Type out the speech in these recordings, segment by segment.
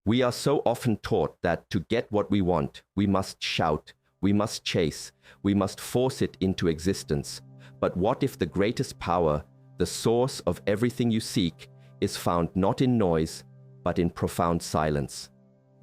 We are so often taught that to get what we want, we must shout, we must chase, we must force it into existence. But what if the greatest power, the source of everything you seek, is found not in noise, but in profound silence?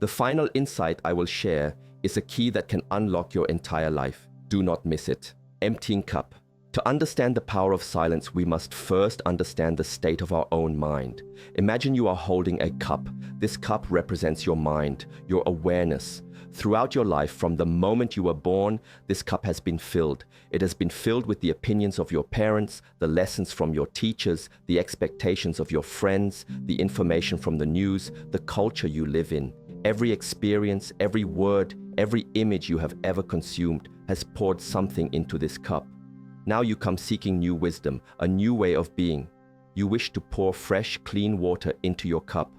The final insight I will share is a key that can unlock your entire life. Do not miss it. Emptying cup. To understand the power of silence, we must first understand the state of our own mind. Imagine you are holding a cup. This cup represents your mind, your awareness. Throughout your life, from the moment you were born, this cup has been filled. It has been filled with the opinions of your parents, the lessons from your teachers, the expectations of your friends, the information from the news, the culture you live in. Every experience, every word, every image you have ever consumed has poured something into this cup. Now you come seeking new wisdom, a new way of being. You wish to pour fresh, clean water into your cup.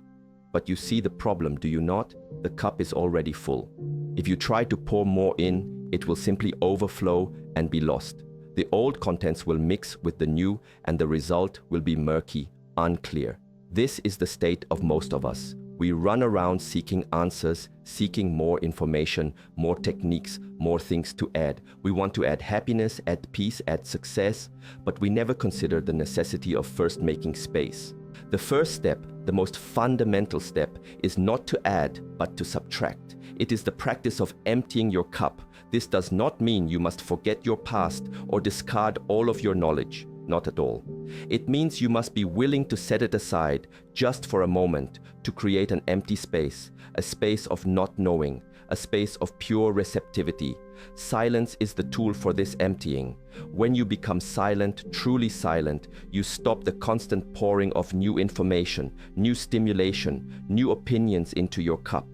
But you see the problem, do you not? The cup is already full. If you try to pour more in, it will simply overflow and be lost. The old contents will mix with the new, and the result will be murky, unclear. This is the state of most of us. We run around seeking answers, seeking more information, more techniques, more things to add. We want to add happiness, add peace, add success, but we never consider the necessity of first making space. The first step, the most fundamental step, is not to add, but to subtract. It is the practice of emptying your cup. This does not mean you must forget your past or discard all of your knowledge. Not at all. It means you must be willing to set it aside just for a moment to create an empty space, a space of not knowing, a space of pure receptivity. Silence is the tool for this emptying. When you become silent, truly silent, you stop the constant pouring of new information, new stimulation, new opinions into your cup.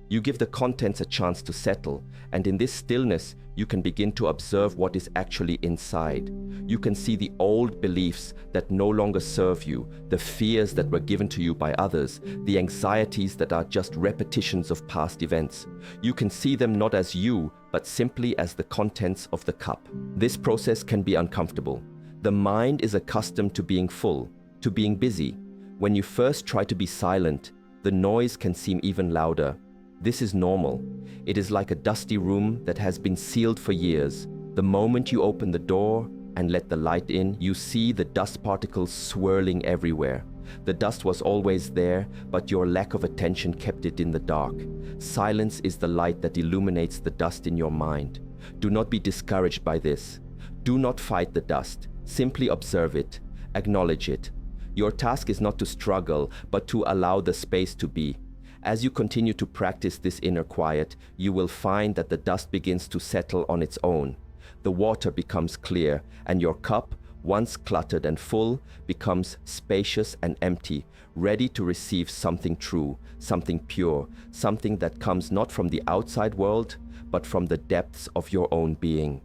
You give the contents a chance to settle, and in this stillness, you can begin to observe what is actually inside. You can see the old beliefs that no longer serve you, the fears that were given to you by others, the anxieties that are just repetitions of past events. You can see them not as you, but simply as the contents of the cup. This process can be uncomfortable. The mind is accustomed to being full, to being busy. When you first try to be silent, the noise can seem even louder. This is normal. It is like a dusty room that has been sealed for years. The moment you open the door and let the light in, you see the dust particles swirling everywhere. The dust was always there, but your lack of attention kept it in the dark. Silence is the light that illuminates the dust in your mind. Do not be discouraged by this. Do not fight the dust. Simply observe it. Acknowledge it. Your task is not to struggle, but to allow the space to be. As you continue to practice this inner quiet, you will find that the dust begins to settle on its own. The water becomes clear, and your cup, once cluttered and full, becomes spacious and empty, ready to receive something true, something pure, something that comes not from the outside world, but from the depths of your own being.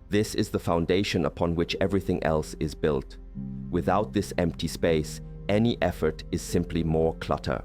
This is the foundation upon which everything else is built. Without this empty space, any effort is simply more clutter.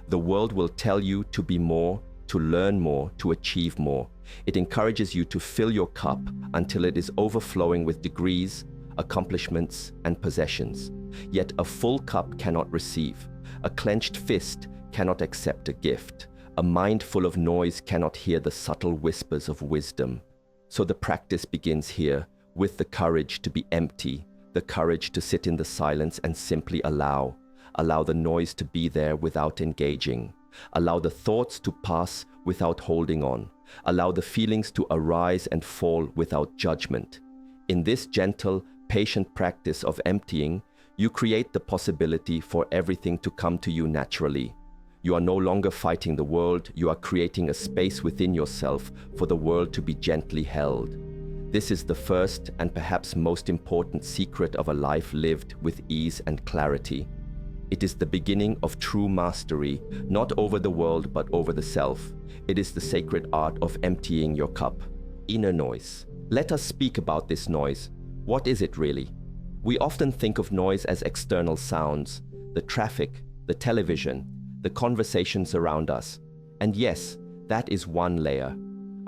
The world will tell you to be more, to learn more, to achieve more. It encourages you to fill your cup until it is overflowing with degrees, accomplishments, and possessions. Yet a full cup cannot receive. A clenched fist cannot accept a gift. A mind full of noise cannot hear the subtle whispers of wisdom. So the practice begins here, with the courage to be empty, the courage to sit in the silence and simply allow. Allow the noise to be there without engaging. Allow the thoughts to pass without holding on. Allow the feelings to arise and fall without judgment. In this gentle, patient practice of emptying, you create the possibility for everything to come to you naturally. You are no longer fighting the world, you are creating a space within yourself for the world to be gently held. This is the first and perhaps most important secret of a life lived with ease and clarity. It is the beginning of true mastery, not over the world but over the self. It is the sacred art of emptying your cup. Inner noise. Let us speak about this noise. What is it really? We often think of noise as external sounds, the traffic, the television, the conversations around us. And yes, that is one layer.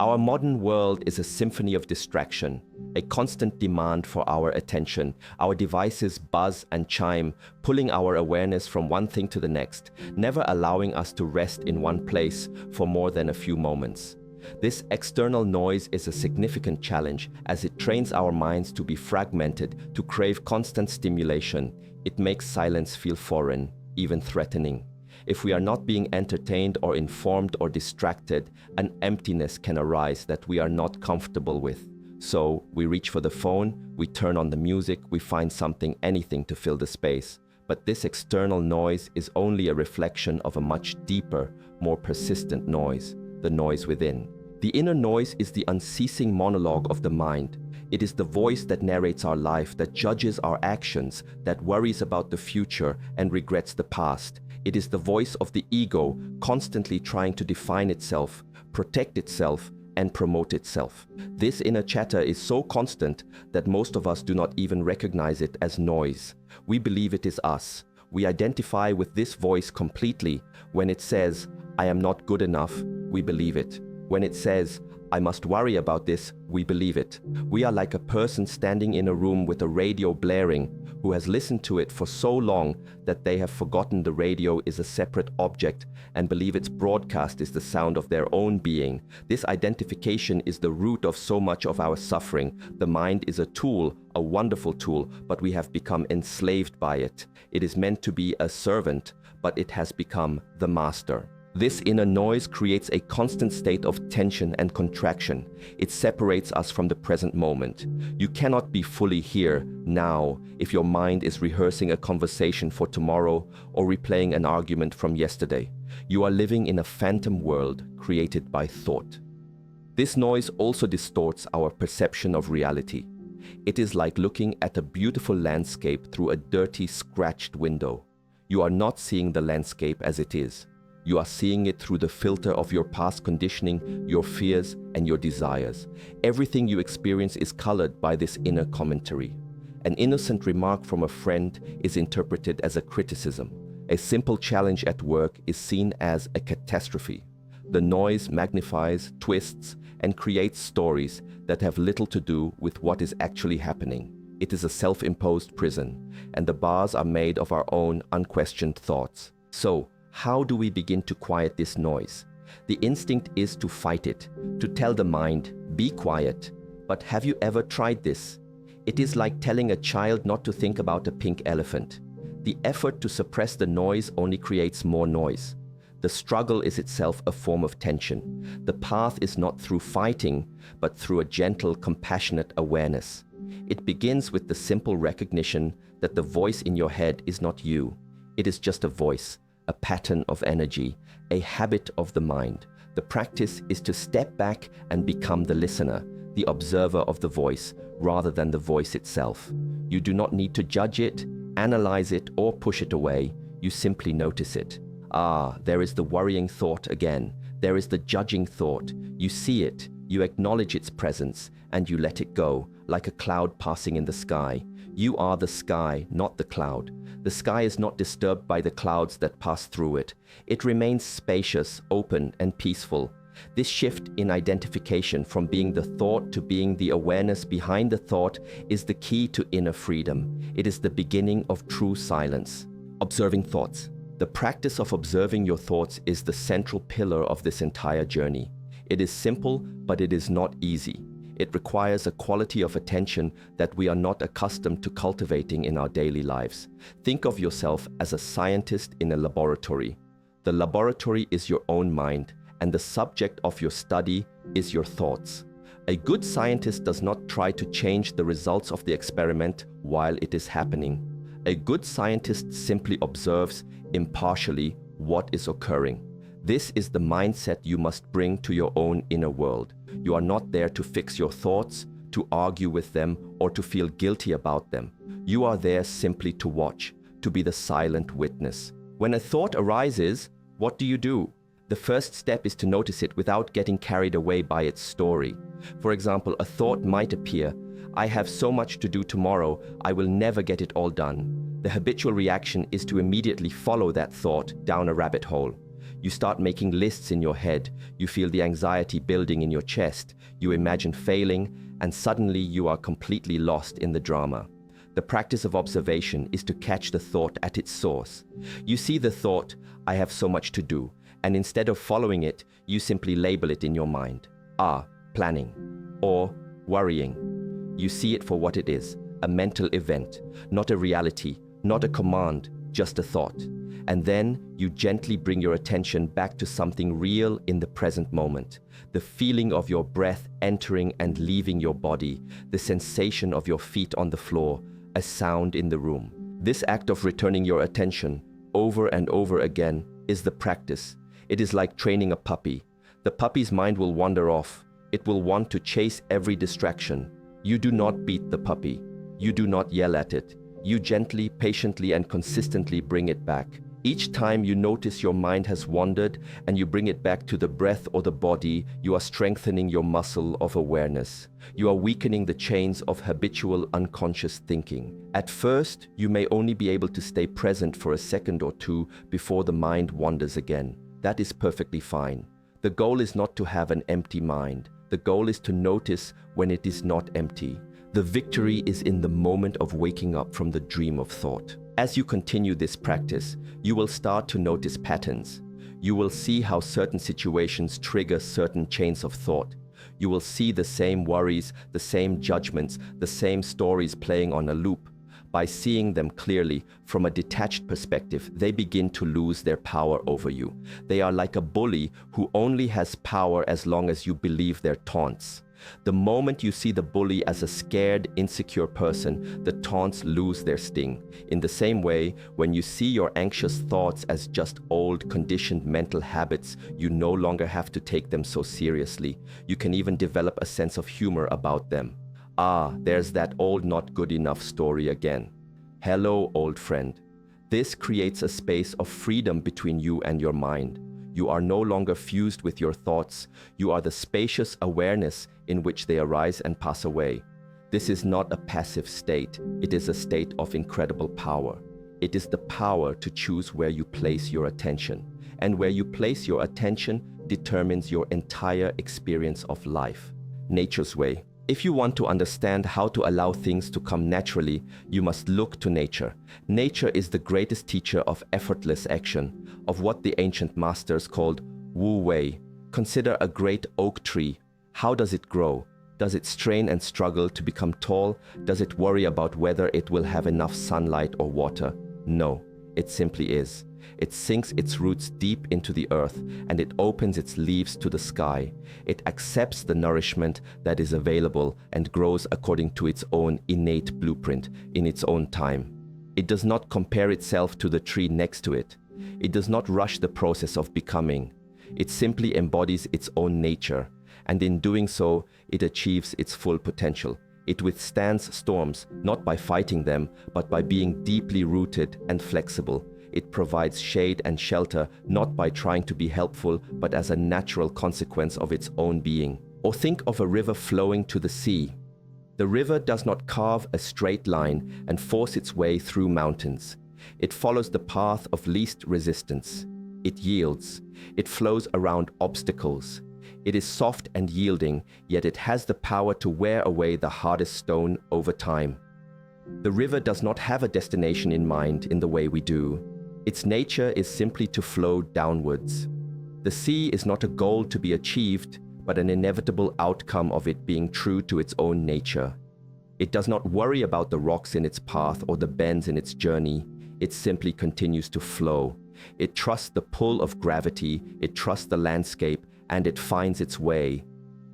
Our modern world is a symphony of distraction, a constant demand for our attention. Our devices buzz and chime, pulling our awareness from one thing to the next, never allowing us to rest in one place for more than a few moments. This external noise is a significant challenge as it trains our minds to be fragmented, to crave constant stimulation. It makes silence feel foreign, even threatening. If we are not being entertained or informed or distracted, an emptiness can arise that we are not comfortable with. So we reach for the phone, we turn on the music, we find something, anything to fill the space. But this external noise is only a reflection of a much deeper, more persistent noise, the noise within. The inner noise is the unceasing monologue of the mind. It is the voice that narrates our life, that judges our actions, that worries about the future and regrets the past. It is the voice of the ego, constantly trying to define itself, protect itself, and promote itself. This inner chatter is so constant that most of us do not even recognize it as noise. We believe it is us. We identify with this voice completely. When it says, "I am not good enough," we believe it. When it says, "I must worry about this," we believe it. We are like a person standing in a room with a radio blaring, who has listened to it for so long that they have forgotten the radio is a separate object and believe its broadcast is the sound of their own being. This identification is the root of so much of our suffering. The mind is a tool, a wonderful tool, but we have become enslaved by it. It is meant to be a servant, but it has become the master. This inner noise creates a constant state of tension and contraction. It separates us from the present moment. You cannot be fully here, now, if your mind is rehearsing a conversation for tomorrow or replaying an argument from yesterday. You are living in a phantom world created by thought. This noise also distorts our perception of reality. It is like looking at a beautiful landscape through a dirty, scratched window. You are not seeing the landscape as it is. You are seeing it through the filter of your past conditioning, your fears, and your desires. Everything you experience is colored by this inner commentary. An innocent remark from a friend is interpreted as a criticism. A simple challenge at work is seen as a catastrophe. The noise magnifies, twists, and creates stories that have little to do with what is actually happening. It is a self-imposed prison, and the bars are made of our own unquestioned thoughts. So, how do we begin to quiet this noise? The instinct is to fight it, to tell the mind, "Be quiet." But have you ever tried this? It is like telling a child not to think about a pink elephant. The effort to suppress the noise only creates more noise. The struggle is itself a form of tension. The path is not through fighting, but through a gentle, compassionate awareness. It begins with the simple recognition that the voice in your head is not you. It is just a voice, a pattern of energy, a habit of the mind. The practice is to step back and become the listener, the observer of the voice, rather than the voice itself. You do not need to judge it, analyze it, or push it away. You simply notice it. Ah, there is the worrying thought again. There is the judging thought. You see it, you acknowledge its presence, and you let it go, like a cloud passing in the sky. You are the sky, not the cloud. The sky is not disturbed by the clouds that pass through it. It remains spacious, open, and peaceful. This shift in identification from being the thought to being the awareness behind the thought is the key to inner freedom. It is the beginning of true silence. Observing thoughts. The practice of observing your thoughts is the central pillar of this entire journey. It is simple, but it is not easy. It requires a quality of attention that we are not accustomed to cultivating in our daily lives. Think of yourself as a scientist in a laboratory. The laboratory is your own mind, and the subject of your study is your thoughts. A good scientist does not try to change the results of the experiment while it is happening. A good scientist simply observes impartially what is occurring. This is the mindset you must bring to your own inner world. You are not there to fix your thoughts, to argue with them, or to feel guilty about them. You are there simply to watch, to be the silent witness. When a thought arises, what do? The first step is to notice it without getting carried away by its story. For example, a thought might appear, "I have so much to do tomorrow, I will never get it all done." The habitual reaction is to immediately follow that thought down a rabbit hole. You start making lists in your head. You feel the anxiety building in your chest. You imagine failing, and suddenly you are completely lost in the drama. The practice of observation is to catch the thought at its source. You see the thought, I have so much to do, and instead of following it, you simply label it in your mind. Planning, or worrying. You see it for what it is, a mental event, not a reality, not a command, just a thought. And then you gently bring your attention back to something real in the present moment. The feeling of your breath entering and leaving your body, the sensation of your feet on the floor, a sound in the room. This act of returning your attention over and over again is the practice. It is like training a puppy. The puppy's mind will wander off. It will want to chase every distraction. You do not beat the puppy. You do not yell at it. You gently, patiently, and consistently bring it back. Each time you notice your mind has wandered and you bring it back to the breath or the body, you are strengthening your muscle of awareness. You are weakening the chains of habitual unconscious thinking. At first, you may only be able to stay present for a second or two before the mind wanders again. That is perfectly fine. The goal is not to have an empty mind. The goal is to notice when it is not empty. The victory is in the moment of waking up from the dream of thought. As you continue this practice, you will start to notice patterns. You will see how certain situations trigger certain chains of thought. You will see the same worries, the same judgments, the same stories playing on a loop. By seeing them clearly, from a detached perspective, they begin to lose their power over you. They are like a bully who only has power as long as you believe their taunts. The moment you see the bully as a scared, insecure person, the taunts lose their sting. In the same way, when you see your anxious thoughts as just old, conditioned mental habits, you no longer have to take them so seriously. You can even develop a sense of humor about them. There's that old not good enough story again. Hello, old friend. This creates a space of freedom between you and your mind. You are no longer fused with your thoughts. You are the spacious awareness in which they arise and pass away. This is not a passive state. It is a state of incredible power. It is the power to choose where you place your attention. And where you place your attention determines your entire experience of life. Nature's way. If you want to understand how to allow things to come naturally, you must look to nature. Nature is the greatest teacher of effortless action, of what the ancient masters called Wu Wei. Consider a great oak tree. How does it grow? Does it strain and struggle to become tall? Does it worry about whether it will have enough sunlight or water? No, it simply is. It sinks its roots deep into the earth and it opens its leaves to the sky. It accepts the nourishment that is available and grows according to its own innate blueprint in its own time. It does not compare itself to the tree next to it. It does not rush the process of becoming. It simply embodies its own nature, and in doing so, it achieves its full potential. It withstands storms, not by fighting them, but by being deeply rooted and flexible. It provides shade and shelter, not by trying to be helpful, but as a natural consequence of its own being. Or think of a river flowing to the sea. The river does not carve a straight line and force its way through mountains. It follows the path of least resistance. It yields. It flows around obstacles. It is soft and yielding, yet it has the power to wear away the hardest stone over time. The river does not have a destination in mind in the way we do. Its nature is simply to flow downwards. The sea is not a goal to be achieved, but an inevitable outcome of it being true to its own nature. It does not worry about the rocks in its path or the bends in its journey. It simply continues to flow. It trusts the pull of gravity, it trusts the landscape, and it finds its way.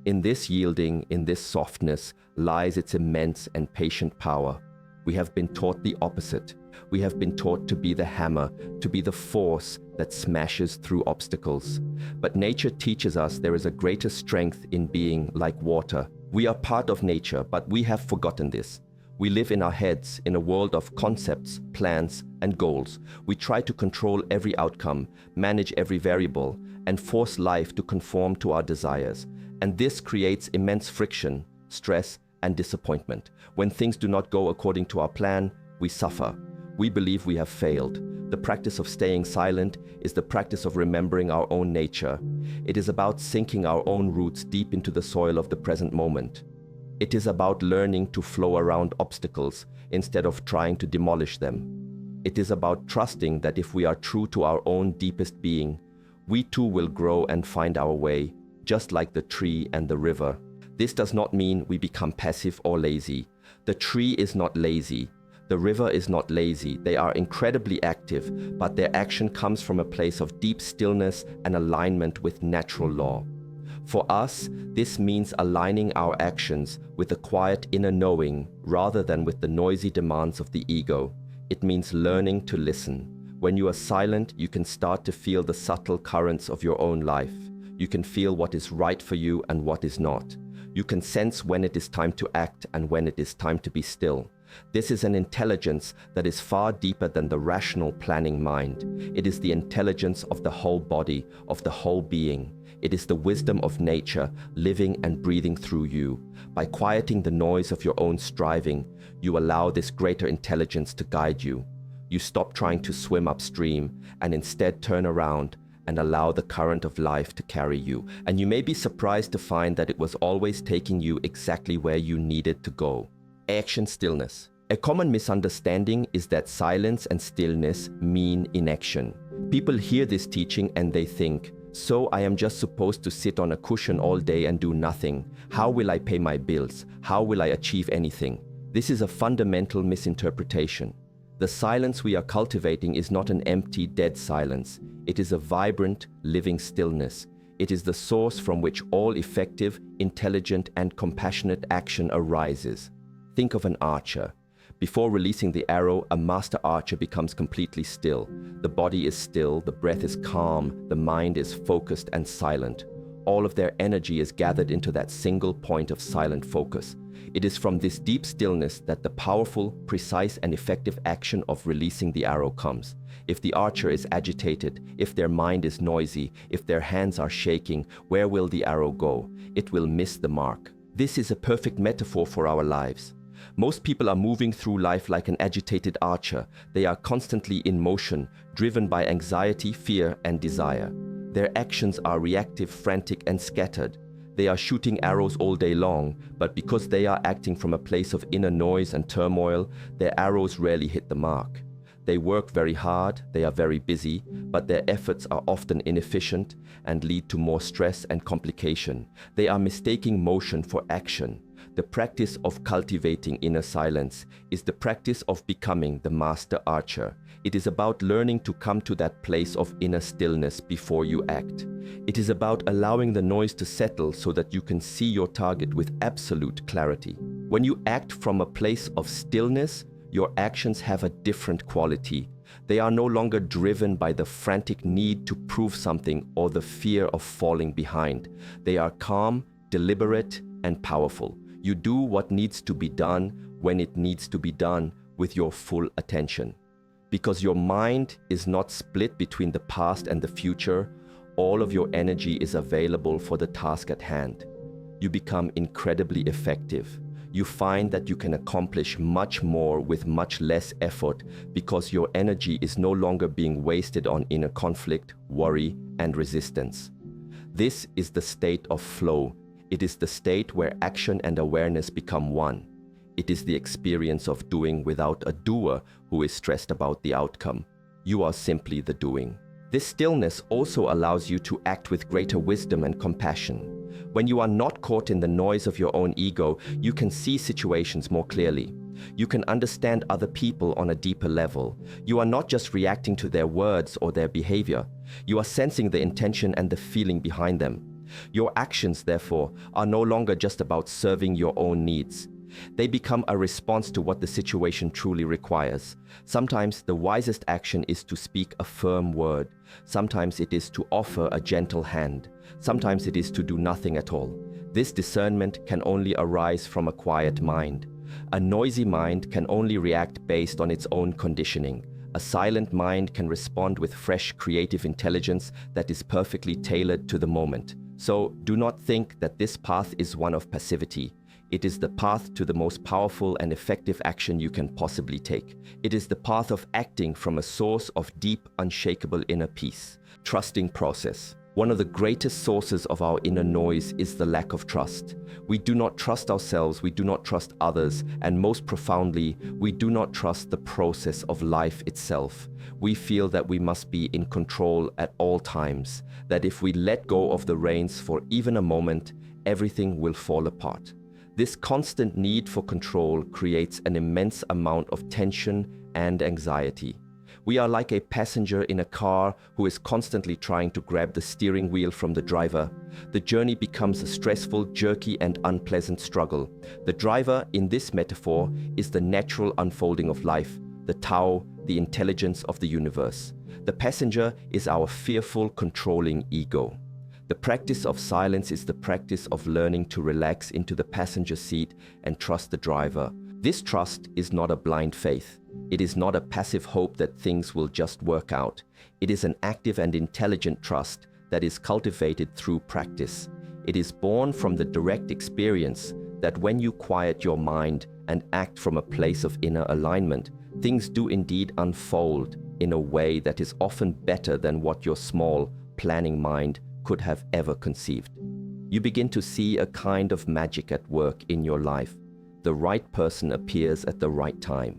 In this yielding, in this softness, lies its immense and patient power. We have been taught the opposite. We have been taught to be the hammer, to be the force that smashes through obstacles. But nature teaches us there is a greater strength in being like water. We are part of nature, but we have forgotten this. We live in our heads, in a world of concepts, plans, and goals. We try to control every outcome, manage every variable, and force life to conform to our desires. And this creates immense friction, stress, and disappointment. When things do not go according to our plan, we suffer. We believe we have failed. The practice of staying silent is the practice of remembering our own nature. It is about sinking our own roots deep into the soil of the present moment. It is about learning to flow around obstacles instead of trying to demolish them. It is about trusting that if we are true to our own deepest being, we too will grow and find our way, just like the tree and the river. This does not mean we become passive or lazy. The tree is not lazy. The river is not lazy. They are incredibly active, but their action comes from a place of deep stillness and alignment with natural law. For us, this means aligning our actions with a quiet inner knowing rather than with the noisy demands of the ego. It means learning to listen. When you are silent, you can start to feel the subtle currents of your own life. You can feel what is right for you and what is not. You can sense when it is time to act and when it is time to be still. This is an intelligence that is far deeper than the rational planning mind. It is the intelligence of the whole body, of the whole being. It is the wisdom of nature living and breathing through you. By quieting the noise of your own striving, you allow this greater intelligence to guide you. You stop trying to swim upstream and instead turn around and allow the current of life to carry you. And you may be surprised to find that it was always taking you exactly where you needed to go. Action stillness. A common misunderstanding is that silence and stillness mean inaction. People hear this teaching and they think, so I am just supposed to sit on a cushion all day and do nothing. How will I pay my bills? How will I achieve anything? This is a fundamental misinterpretation. The silence we are cultivating is not an empty, dead silence. It is a vibrant, living stillness. It is the source from which all effective, intelligent, and compassionate action arises. Think of an archer. Before releasing the arrow, a master archer becomes completely still. The body is still, the breath is calm, the mind is focused and silent. All of their energy is gathered into that single point of silent focus. It is from this deep stillness that the powerful, precise, and effective action of releasing the arrow comes. If the archer is agitated, if their mind is noisy, if their hands are shaking, where will the arrow go? It will miss the mark. This is a perfect metaphor for our lives. Most people are moving through life like an agitated archer. They are constantly in motion, driven by anxiety, fear, and desire. Their actions are reactive, frantic, and scattered. They are shooting arrows all day long, but because they are acting from a place of inner noise and turmoil, their arrows rarely hit the mark. They work very hard, they are very busy, but their efforts are often inefficient and lead to more stress and complication. They are mistaking motion for action. The practice of cultivating inner silence is the practice of becoming the master archer. It is about learning to come to that place of inner stillness before you act. It is about allowing the noise to settle so that you can see your target with absolute clarity. When you act from a place of stillness, your actions have a different quality. They are no longer driven by the frantic need to prove something or the fear of falling behind. They are calm, deliberate, and powerful. You do what needs to be done when it needs to be done with your full attention. Because your mind is not split between the past and the future, all of your energy is available for the task at hand. You become incredibly effective. You find that you can accomplish much more with much less effort because your energy is no longer being wasted on inner conflict, worry, and resistance. This is the state of flow. It is the state where action and awareness become one. It is the experience of doing without a doer who is stressed about the outcome. You are simply the doing. This stillness also allows you to act with greater wisdom and compassion. When you are not caught in the noise of your own ego, you can see situations more clearly. You can understand other people on a deeper level. You are not just reacting to their words or their behavior. You are sensing the intention and the feeling behind them. Your actions, therefore, are no longer just about serving your own needs. They become a response to what the situation truly requires. Sometimes the wisest action is to speak a firm word. Sometimes it is to offer a gentle hand. Sometimes it is to do nothing at all. This discernment can only arise from a quiet mind. A noisy mind can only react based on its own conditioning. A silent mind can respond with fresh, creative intelligence that is perfectly tailored to the moment. So do not think that this path is one of passivity. It is the path to the most powerful and effective action you can possibly take. It is the path of acting from a source of deep, unshakable inner peace. Trusting process. One of the greatest sources of our inner noise is the lack of trust. We do not trust ourselves, we do not trust others, and most profoundly, we do not trust the process of life itself. We feel that we must be in control at all times, that if we let go of the reins for even a moment, everything will fall apart. This constant need for control creates an immense amount of tension and anxiety. We are like a passenger in a car who is constantly trying to grab the steering wheel from the driver. The journey becomes a stressful, jerky, and unpleasant struggle. The driver, in this metaphor, is the natural unfolding of life, the Tao, the intelligence of the universe. The passenger is our fearful, controlling ego. The practice of silence is the practice of learning to relax into the passenger seat and trust the driver. This trust is not a blind faith. It is not a passive hope that things will just work out. It is an active and intelligent trust that is cultivated through practice. It is born from the direct experience that when you quiet your mind and act from a place of inner alignment, things do indeed unfold in a way that is often better than what your small, planning mind could have ever conceived. You begin to see a kind of magic at work in your life. The right person appears at the right time.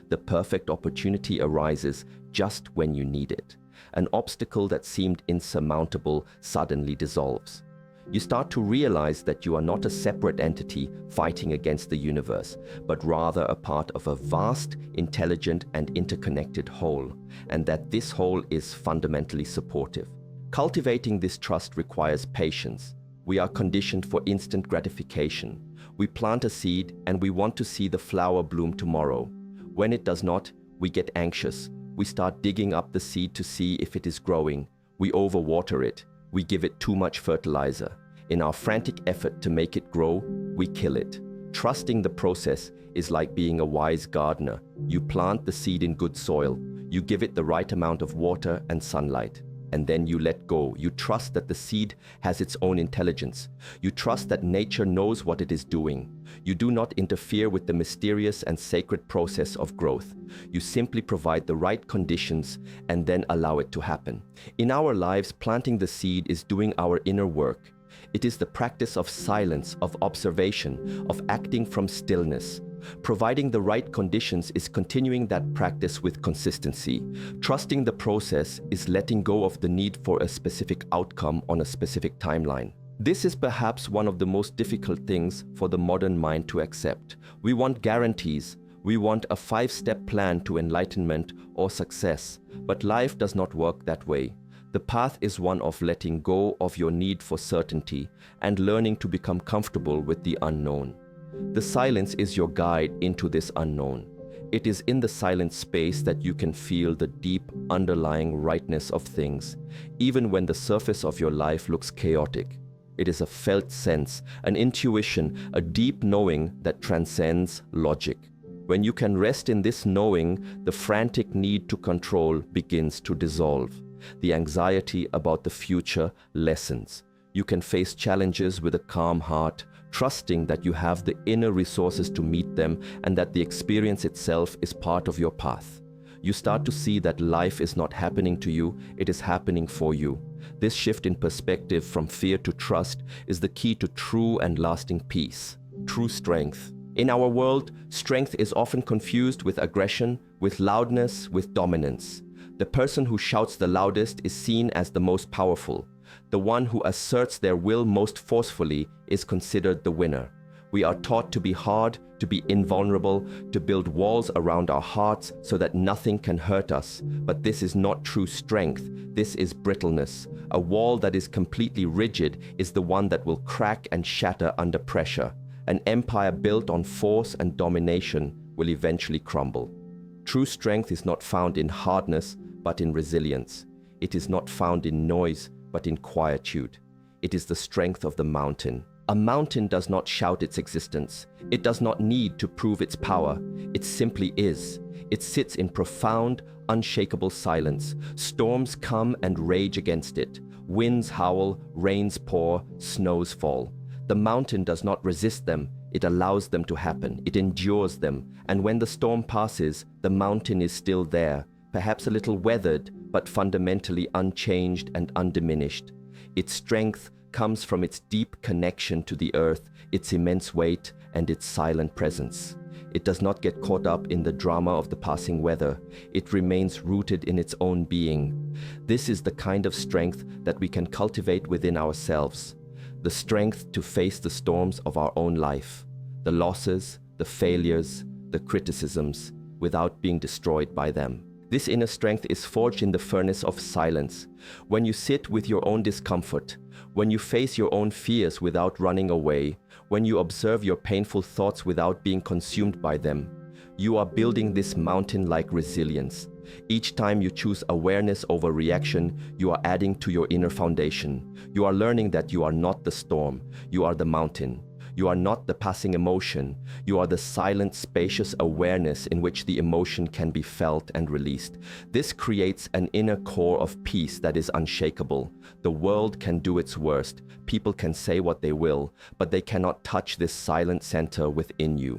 The perfect opportunity arises just when you need it. An obstacle that seemed insurmountable suddenly dissolves. You start to realize that you are not a separate entity fighting against the universe, but rather a part of a vast, intelligent, and interconnected whole, and that this whole is fundamentally supportive. Cultivating this trust requires patience. We are conditioned for instant gratification. We plant a seed and we want to see the flower bloom tomorrow. When it does not, we get anxious. We start digging up the seed to see if it is growing. We overwater it. We give it too much fertilizer. In our frantic effort to make it grow, we kill it. Trusting the process is like being a wise gardener. You plant the seed in good soil. You give it the right amount of water and sunlight. And then you let go. You trust that the seed has its own intelligence. You trust that nature knows what it is doing. You do not interfere with the mysterious and sacred process of growth. You simply provide the right conditions and then allow it to happen. In our lives, planting the seed is doing our inner work. It is the practice of silence, of observation, of acting from stillness. Providing the right conditions is continuing that practice with consistency. Trusting the process is letting go of the need for a specific outcome on a specific timeline. This is perhaps one of the most difficult things for the modern mind to accept. We want guarantees. We want a 5-step plan to enlightenment or success. But life does not work that way. The path is one of letting go of your need for certainty and learning to become comfortable with the unknown. The silence is your guide into this unknown. It is in the silent space that you can feel the deep underlying rightness of things, even when the surface of your life looks chaotic. It is a felt sense, an intuition, a deep knowing that transcends logic. When you can rest in this knowing, the frantic need to control begins to dissolve. The anxiety about the future lessens. You can face challenges with a calm heart, trusting that you have the inner resources to meet them and that the experience itself is part of your path. You start to see that life is not happening to you, it is happening for you. This shift in perspective from fear to trust is the key to true and lasting peace, true strength. In our world, strength is often confused with aggression, with loudness, with dominance. The person who shouts the loudest is seen as the most powerful. The one who asserts their will most forcefully is considered the winner. We are taught to be hard, to be invulnerable, to build walls around our hearts so that nothing can hurt us. But this is not true strength. This is brittleness. A wall that is completely rigid is the one that will crack and shatter under pressure. An empire built on force and domination will eventually crumble. True strength is not found in hardness, but in resilience. It is not found in noise, but in quietude. It is the strength of the mountain. A mountain does not shout its existence. It does not need to prove its power. It simply is. It sits in profound, unshakable silence. Storms come and rage against it. Winds howl, rains pour, snows fall. The mountain does not resist them. It allows them to happen. It endures them. And when the storm passes, the mountain is still there, perhaps a little weathered, but fundamentally unchanged and undiminished. Its strength comes from its deep connection to the earth, its immense weight, and its silent presence. It does not get caught up in the drama of the passing weather. It remains rooted in its own being. This is the kind of strength that we can cultivate within ourselves. The strength to face the storms of our own life, the losses, the failures, the criticisms, without being destroyed by them. This inner strength is forged in the furnace of silence. When you sit with your own discomfort, when you face your own fears without running away, when you observe your painful thoughts without being consumed by them, you are building this mountain-like resilience. Each time you choose awareness over reaction, you are adding to your inner foundation. You are learning that you are not the storm, you are the mountain. You are not the passing emotion. You are the silent, spacious awareness in which the emotion can be felt and released. This creates an inner core of peace that is unshakable. The world can do its worst. People can say what they will, but they cannot touch this silent center within you.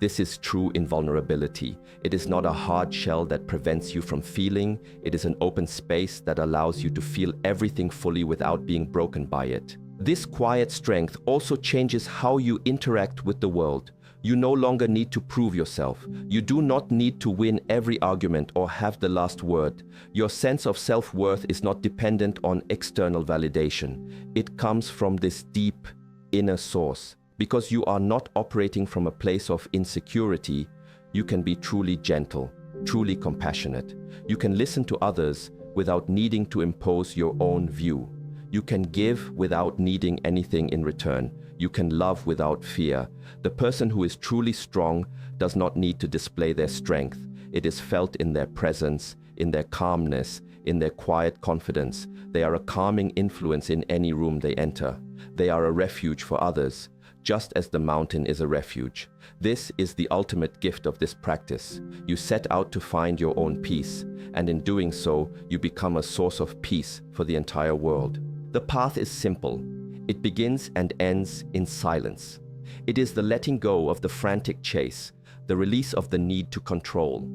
This is true invulnerability. It is not a hard shell that prevents you from feeling. It is an open space that allows you to feel everything fully without being broken by it. This quiet strength also changes how you interact with the world. You no longer need to prove yourself. You do not need to win every argument or have the last word. Your sense of self-worth is not dependent on external validation. It comes from this deep inner source. Because you are not operating from a place of insecurity, you can be truly gentle, truly compassionate. You can listen to others without needing to impose your own view. You can give without needing anything in return. You can love without fear. The person who is truly strong does not need to display their strength. It is felt in their presence, in their calmness, in their quiet confidence. They are a calming influence in any room they enter. They are a refuge for others, just as the mountain is a refuge. This is the ultimate gift of this practice. You set out to find your own peace, and in doing so, you become a source of peace for the entire world. The path is simple. It begins and ends in silence. It is the letting go of the frantic chase, the release of the need to control.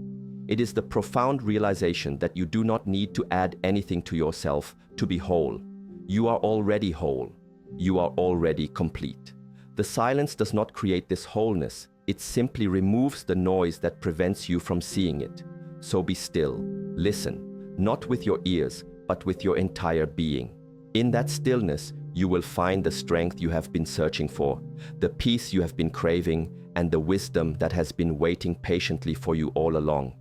It is the profound realization that you do not need to add anything to yourself to be whole. You are already whole. You are already complete. The silence does not create this wholeness. It simply removes the noise that prevents you from seeing it. So be still. Listen, not with your ears, but with your entire being. In that stillness, you will find the strength you have been searching for, the peace you have been craving, and the wisdom that has been waiting patiently for you all along.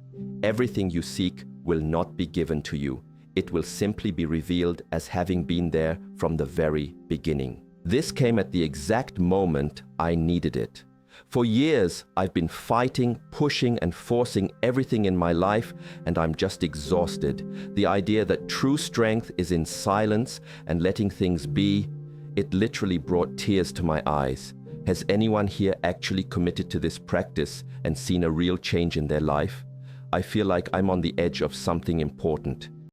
Everything you seek will not be given to you. It will simply be revealed as having been there from the very beginning. This came at the exact moment I needed it. For years, I've been fighting, pushing, and forcing everything in my life, and I'm just exhausted. The idea that true strength is in silence and letting things be, it literally brought tears to my eyes. Has anyone here actually committed to this practice and seen a real change in their life? I feel like I'm on the edge of something important.